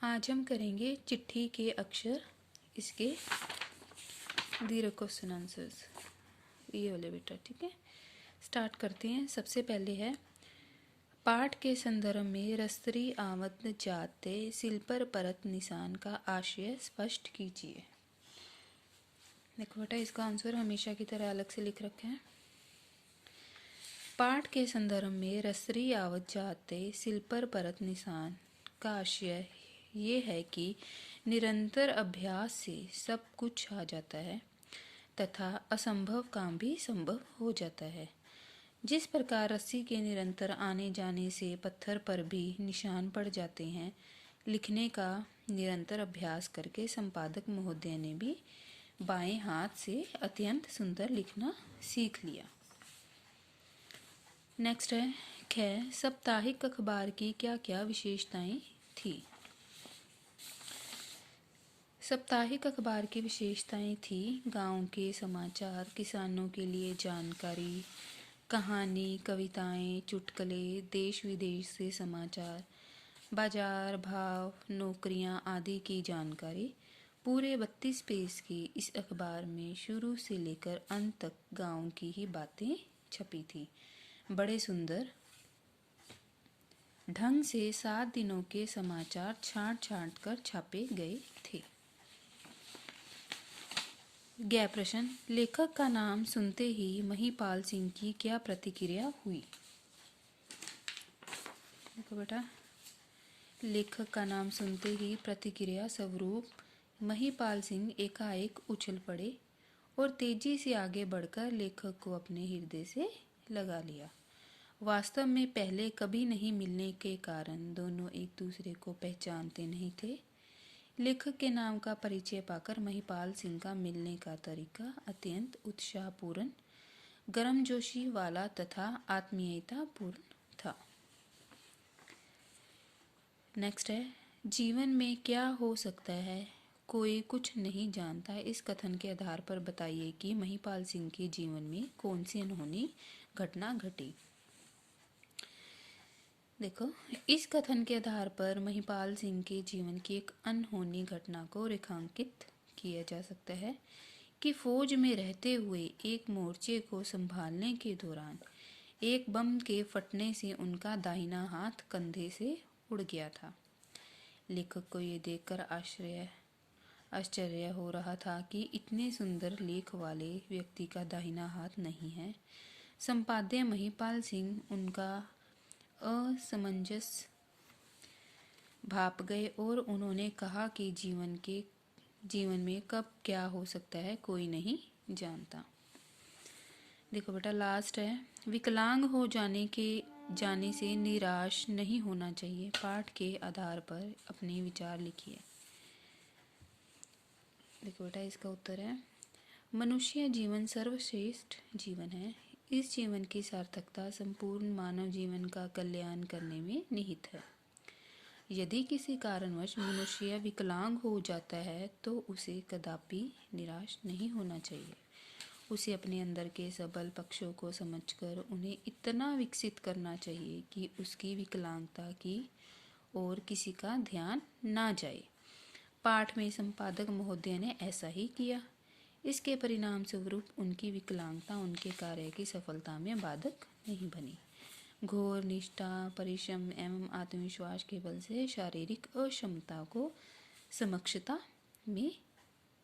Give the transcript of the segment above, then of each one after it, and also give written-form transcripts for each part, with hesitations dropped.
आज हम करेंगे चिट्ठी के अक्षर, इसके दीर्घ क्वेश्चन आंसर्स, ये वाले बेटा। ठीक है, स्टार्ट करते हैं। सबसे पहले है पाठ के संदर्भ में रस्तरी आवत जाते सिल पर परत निशान का आशय स्पष्ट कीजिए। देखो बेटा, इसका आंसर हमेशा की तरह अलग से लिख रखे हैं। पाठ के संदर्भ में रस्तरी आवत जाते सिल पर परत निशान का आशय ये है कि निरंतर अभ्यास से सब कुछ आ जाता है तथा असंभव काम भी संभव हो जाता है। जिस प्रकार रस्सी के निरंतर आने जाने से पत्थर पर भी निशान पड़ जाते हैं, लिखने का निरंतर अभ्यास करके संपादक महोदय ने भी बाएं हाथ से अत्यंत सुंदर लिखना सीख लिया। नेक्स्ट है ख, साप्ताहिक अखबार की क्या क्या विशेषताएं थी। साप्ताहिक अखबार की विशेषताएं थी गांव के समाचार, किसानों के लिए जानकारी, कहानी, कविताएं, चुटकुले, देश विदेश से समाचार, बाजार भाव, नौकरियां आदि की जानकारी। पूरे 32 पेज की इस अखबार में शुरू से लेकर अंत तक गांव की ही बातें छपी थी। बड़े सुंदर ढंग से 7 दिनों के समाचार छांट छांट कर छापे गए थे। गया प्रश्न, लेखक का नाम सुनते ही महिपाल सिंह की क्या प्रतिक्रिया हुई। देखो बेटा, लेखक का नाम सुनते ही प्रतिक्रिया स्वरूप महिपाल सिंह एकाएक उछल पड़े और तेजी से आगे बढ़कर लेखक को अपने हृदय से लगा लिया। वास्तव में पहले कभी नहीं मिलने के कारण दोनों एक दूसरे को पहचानते नहीं थे। लेखक के नाम का परिचय पाकर महिपाल सिंह का मिलने का तरीका अत्यंत उत्साहपूर्ण, गर्मजोशी वाला तथा आत्मीयतापूर्ण था। नेक्स्ट है, जीवन में क्या हो सकता है कोई कुछ नहीं जानता। इस कथन के आधार पर बताइए कि महिपाल सिंह के जीवन में कौन सी अनहोनी घटना घटी। देखो, इस कथन के आधार पर महिपाल सिंह के जीवन की एक अनहोनी घटना को रेखांकित किया जा सकता है कि फौज में रहते हुए एक मोर्चे को संभालने के दौरान एक बम के फटने से उनका दाहिना हाथ कंधे से उड़ गया था। लेखक को ये देखकर आश्चर्य हो रहा था कि इतने सुंदर लेख वाले व्यक्ति का दाहिना हाथ नहीं है। संपादक महिपाल सिंह उनका असमंजस भाप गए और उन्होंने कहा कि जीवन में कब क्या हो सकता है कोई नहीं जानता। देखो बेटा, लास्ट है, विकलांग हो जाने से निराश नहीं होना चाहिए। पाठ के आधार पर अपने विचार लिखिए। देखो बेटा, इसका उत्तर है मनुष्य जीवन सर्वश्रेष्ठ जीवन है। इस जीवन की सार्थकता संपूर्ण मानव जीवन का कल्याण करने में निहित है। यदि किसी कारणवश मनुष्य विकलांग हो जाता है तो उसे कदापि निराश नहीं होना चाहिए। उसे अपने अंदर के सबल पक्षों को समझकर उन्हें इतना विकसित करना चाहिए कि उसकी विकलांगता की ओर किसी का ध्यान ना जाए। पाठ में संपादक महोदय ने ऐसा ही किया। इसके परिणाम स्वरूप उनकी विकलांगता उनके कार्य की सफलता में बाधक नहीं बनी। घोर निष्ठा, परिश्रम एवं आत्मविश्वास के बल से शारीरिक अक्षमता को समक्षता में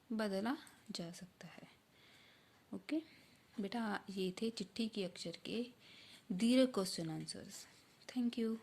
बदला जा सकता है। ओके बेटा, ये थे चिट्ठी के अक्षर के दीर्घ क्वेश्चन आंसर्स। Thank you.